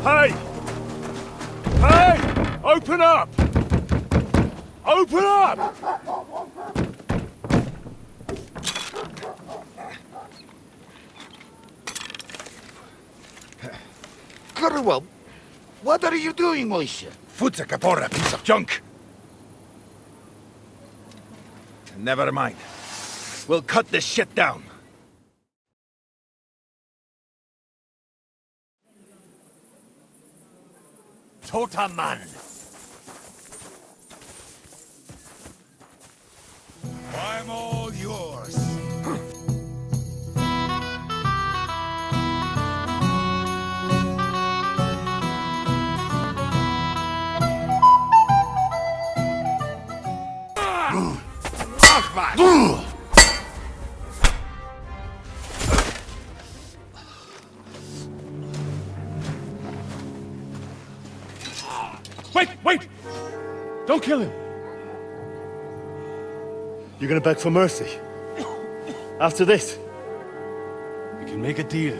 Hey! Hey! Open up! Open up! Underworld, what are you doing, Moishe? Futsa Kapora, piece of junk! Never mind. We'll cut this shit down. Toter Mann! I'm all yours. Wait! Don't kill him! You're gonna beg for mercy? After this? We can make a deal.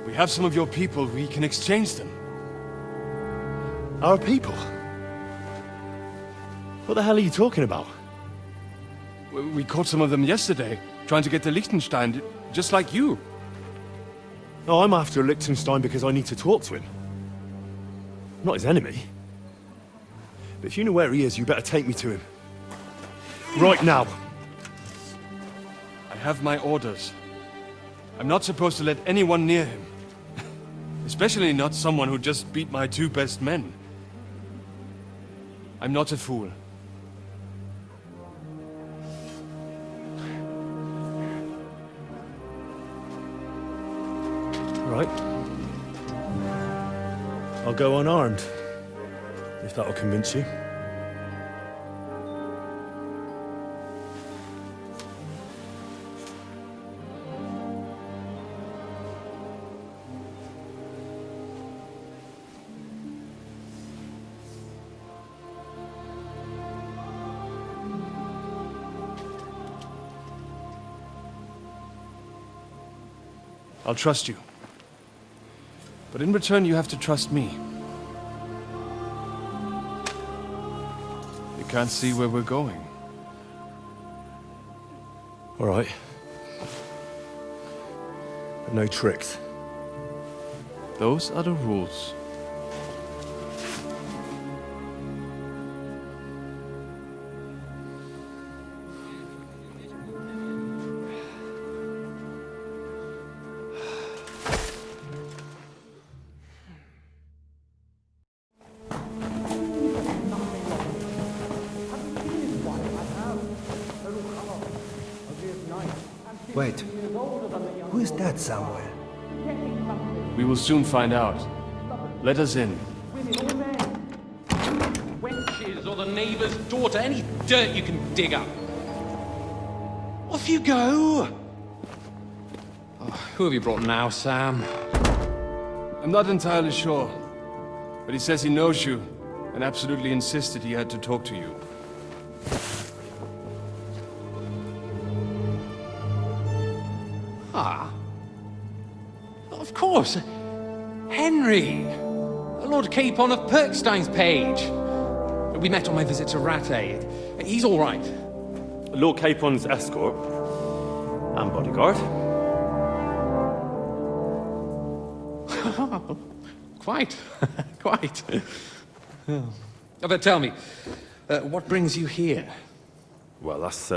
We have some of your people, we can exchange them. Our people? What the hell are you talking about? We caught some of them yesterday, trying to get to Liechtenstein, just like you. No, I'm after Liechtenstein because I need to talk to him. I'm not his enemy. But if you know where he is, you better take me to him. Right now. I have my orders. I'm not supposed to let anyone near him. Especially not someone who just beat my 2 best men. I'm not a fool. Right. I'll go unarmed. If that'll convince you. I'll trust you. But in return, you have to trust me. You can't see where we're going. All right. But no tricks. Those are the rules. Wait, who is that somewhere? We will soon find out. Let us in. Wenches or the neighbor's daughter, any dirt you can dig up. Off you go! Oh, who have you brought now, Sam? I'm not entirely sure, but he says he knows you, and absolutely insisted he had to talk to you. Ah. Of course. Henry. Lord Capon of Perkstein's page. We met on my visit to Rattay. He's all right. Lord Capon's escort. And bodyguard. Quite. Quite. Oh, but tell me, what brings you here? Well, that's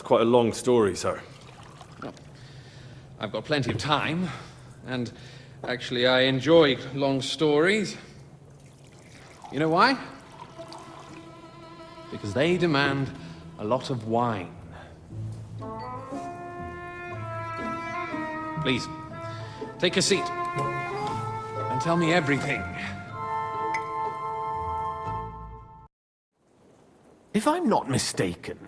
quite a long story, sir. Well, I've got plenty of time, and actually I enjoy long stories. You know why? Because they demand a lot of wine. Please, take a seat, and tell me everything. If I'm not mistaken,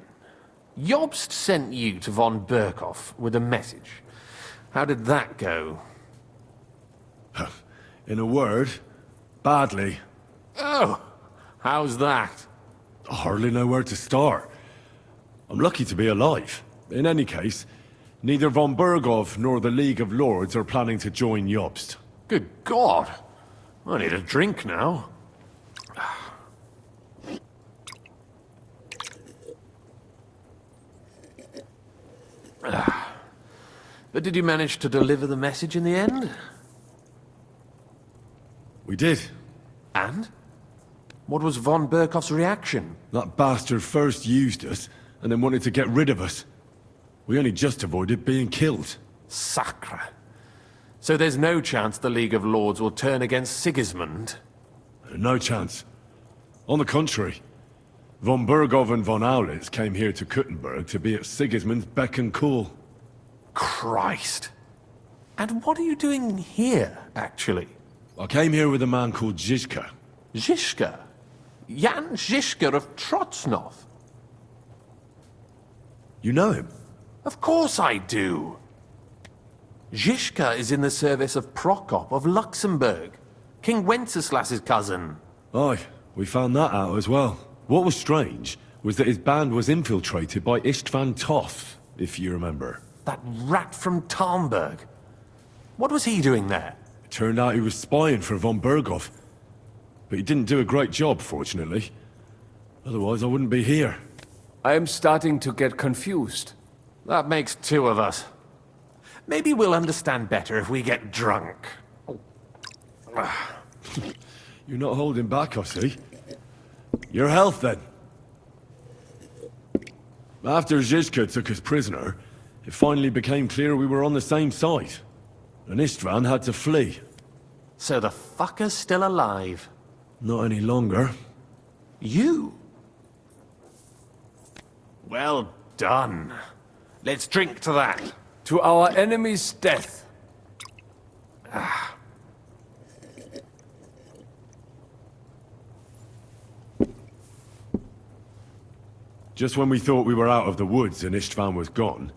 Jobst sent you to von Berkhoff with a message. How did that go? In a word, badly. Oh, how's that? I hardly know where to start. I'm lucky to be alive. In any case, neither von Berghoff nor the League of Lords are planning to join Jobst. Good God. I need a drink now. But did you manage to deliver the message in the end? We did. And? What was von Berkoff's reaction? That bastard first used us, and then wanted to get rid of us. We only just avoided being killed. Sacre. So there's no chance the League of Lords will turn against Sigismund? No chance. On the contrary. Von Berghoff and von Aulitz came here to Kuttenberg to be at Sigismund's beck and call. Christ. And what are you doing here, actually? I came here with a man called Zizka. Zizka? Jan Zizka of Trotsnov? You know him? Of course I do. Zizka is in the service of Prokop of Luxembourg, King Wenceslas's cousin. Aye, we found that out as well. What was strange was that his band was infiltrated by Istvan Toth, if you remember. That rat from Tarnberg. What was he doing there? It turned out he was spying for von Berghoff. But he didn't do a great job, fortunately. Otherwise, I wouldn't be here. I am starting to get confused. That makes two of us. Maybe we'll understand better if we get drunk. You're not holding back, I see. Your health, then. After Zizka took us prisoner, it finally became clear we were on the same side. And Istvan had to flee. So the fucker's still alive. Not any longer. You? Well done. Let's drink to that. To our enemy's death. Just when we thought we were out of the woods and Istvan was gone,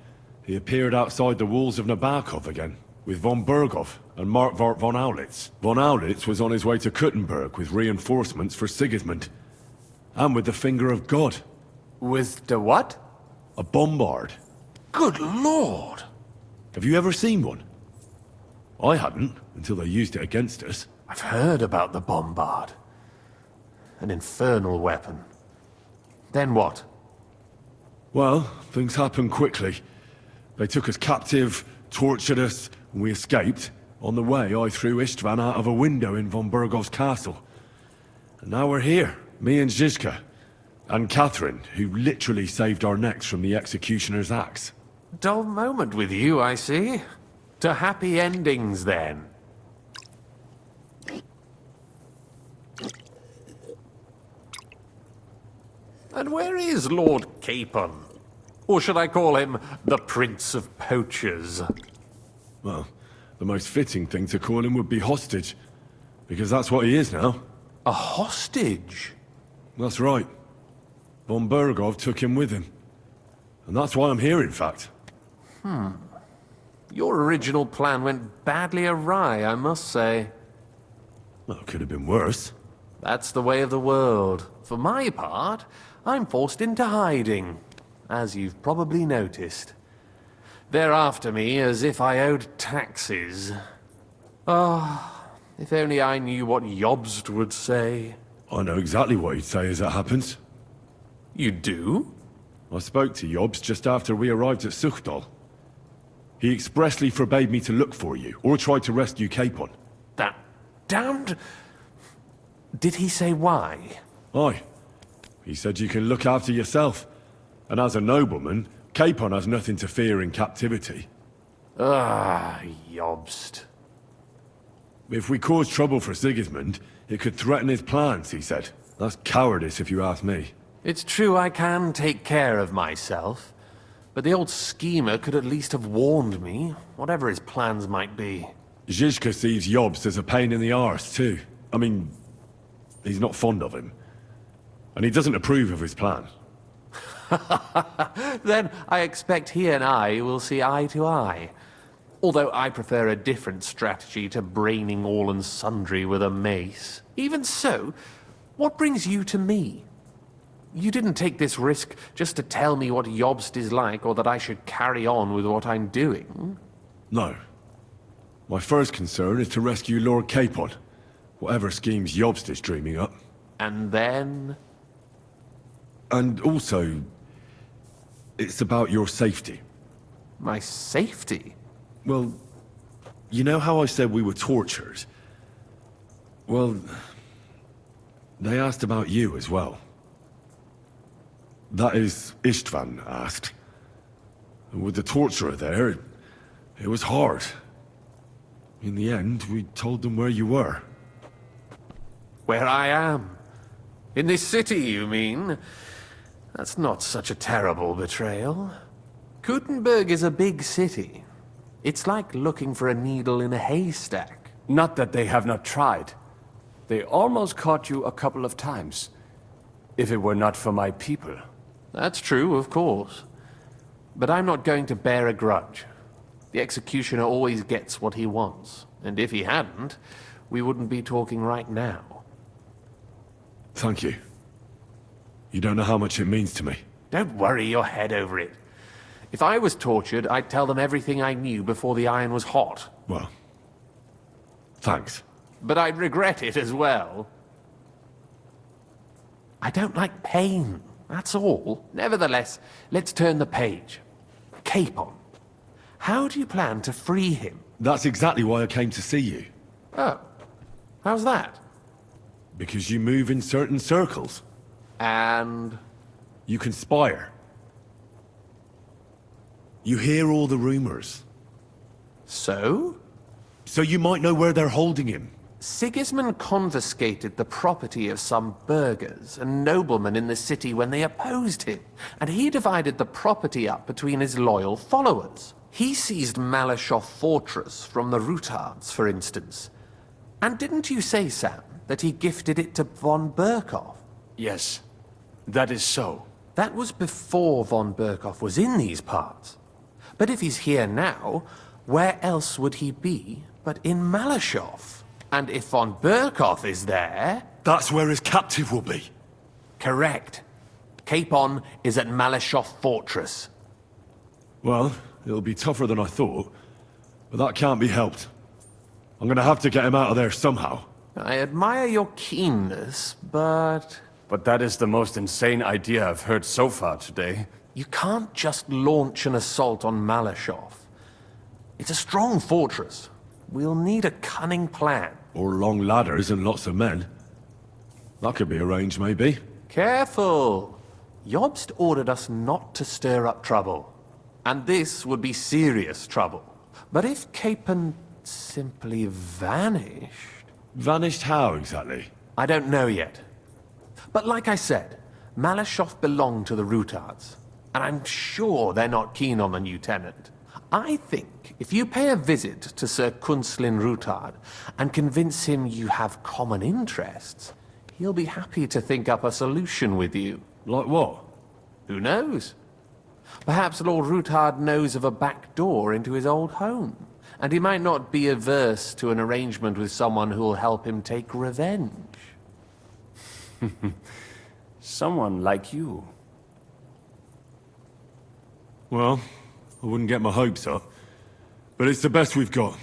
he appeared outside the walls of Nabokov again, with von Berghoff and Markwart von Aulitz. Von Aulitz was on his way to Kuttenberg with reinforcements for Sigismund. And with the finger of God. With the what? A bombard. Good Lord! Have you ever seen one? I hadn't, until they used it against us. I've heard about the bombard. An infernal weapon. Then what? Well, things happened quickly. They took us captive, tortured us, and we escaped. On the way, I threw Istvan out of a window in von Berghoff's castle. And now we're here, me and Zizka. And Catherine, who literally saved our necks from the executioner's axe. Dull moment with you, I see. To happy endings, then. And where is Lord Capon? Or should I call him the Prince of Poachers? Well, the most fitting thing to call him would be hostage. Because that's what he is now. A hostage? That's right. Von Berghoff took him with him. And that's why I'm here, in fact. Your original plan went badly awry, I must say. Well, it could have been worse. That's the way of the world. For my part, I'm forced into hiding, as you've probably noticed. They're after me as if I owed taxes. Ah, if only I knew what Jobst would say. I know exactly what he'd say as it happens. You do? I spoke to Jobs just after we arrived at Suchdal. He expressly forbade me to look for you, or try to rescue Capon. That damned... Did he say why? Aye. He said you can look after yourself. And as a nobleman, Capon has nothing to fear in captivity. Ah, Jobst. If we cause trouble for Sigismund, it could threaten his plans, he said. That's cowardice, if you ask me. It's true I can take care of myself, but the old schemer could at least have warned me, whatever his plans might be. Zizka sees Jobst as a pain in the arse, too. I mean, he's not fond of him. And he doesn't approve of his plan. Then I expect he and I will see eye to eye. Although I prefer a different strategy to braining all and sundry with a mace. Even so, what brings you to me? You didn't take this risk just to tell me what Jobst is like, or that I should carry on with what I'm doing. No. My first concern is to rescue Lord Capon, whatever schemes Jobst is dreaming up. And then... And also, it's about your safety. my safety? Well, you know how I said we were tortured? Well, they asked about you as well. That is, Istvan asked. And with the torturer there, it was hard. In the end, we told them where you were. Where I am? In this city, you mean? That's not such a terrible betrayal. Gutenberg is a big city. It's like looking for a needle in a haystack. Not that they have not tried. They almost caught you a couple of times. If it were not for my people. That's true, of course. But I'm not going to bear a grudge. The executioner always gets what he wants. And if he hadn't, we wouldn't be talking right now. Thank you. You don't know how much it means to me. Don't worry your head over it. If I was tortured, I'd tell them everything I knew before the iron was hot. Well, thanks. But I'd regret it as well. I don't like pain, that's all. Nevertheless, let's turn the page. Capon. How do you plan to free him? That's exactly why I came to see you. Oh. How's that? Because you move in certain circles. And... You conspire. You hear all the rumors. so? So you might know where they're holding him. Sigismund confiscated the property of some burghers and noblemen in the city when they opposed him, and he divided the property up between his loyal followers. He seized Malashov Fortress from the Rutards, for instance. And didn't you say, Sam, that he gifted it to von Berkhoff? Yes, that is so. That was before von Berkhoff was in these parts. But if he's here now, where else would he be but in Malashov? And if von Berkhoff is there... That's where his captive will be. Correct. Capon is at Malashov Fortress. Well, it'll be tougher than I thought. But that can't be helped. I'm gonna have to get him out of there somehow. I admire your keenness, but... But that is the most insane idea I've heard so far today. You can't just launch an assault on Malashov. It's a strong fortress. We'll need a cunning plan. Or long ladders and lots of men. That could be arranged, maybe. Careful! Jobst ordered us not to stir up trouble. And this would be serious trouble. But if Capon simply vanished... Vanished how, exactly? I don't know yet. But like I said, Malashov belonged to the Rutards. And I'm sure they're not keen on the new tenant. I think if you pay a visit to Sir Kunslin Rutard and convince him you have common interests, he'll be happy to think up a solution with you. Like what? Who knows? Perhaps Lord Rutard knows of a back door into his old home, and he might not be averse to an arrangement with someone who'll help him take revenge. Someone like you. Well, I wouldn't get my hopes up. But it's the best we've got,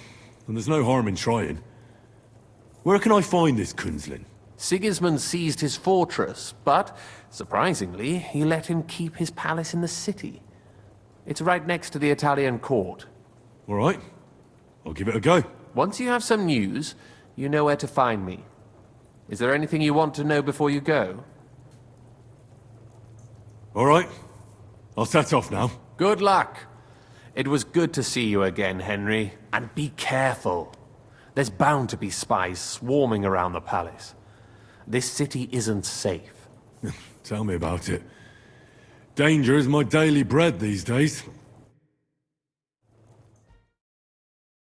and there's no harm in trying. Where can I find this Kunslin? Sigismund seized his fortress, but, surprisingly, he let him keep his palace in the city. It's right next to the Italian court. All right. I'll give it a go. Once you have some news, you know where to find me. Is there anything you want to know before you go? All right. I'll set off now. Good luck. It was good to see you again, Henry. And be careful. There's bound to be spies swarming around the palace. This city isn't safe. Tell me about it. Danger is my daily bread these days.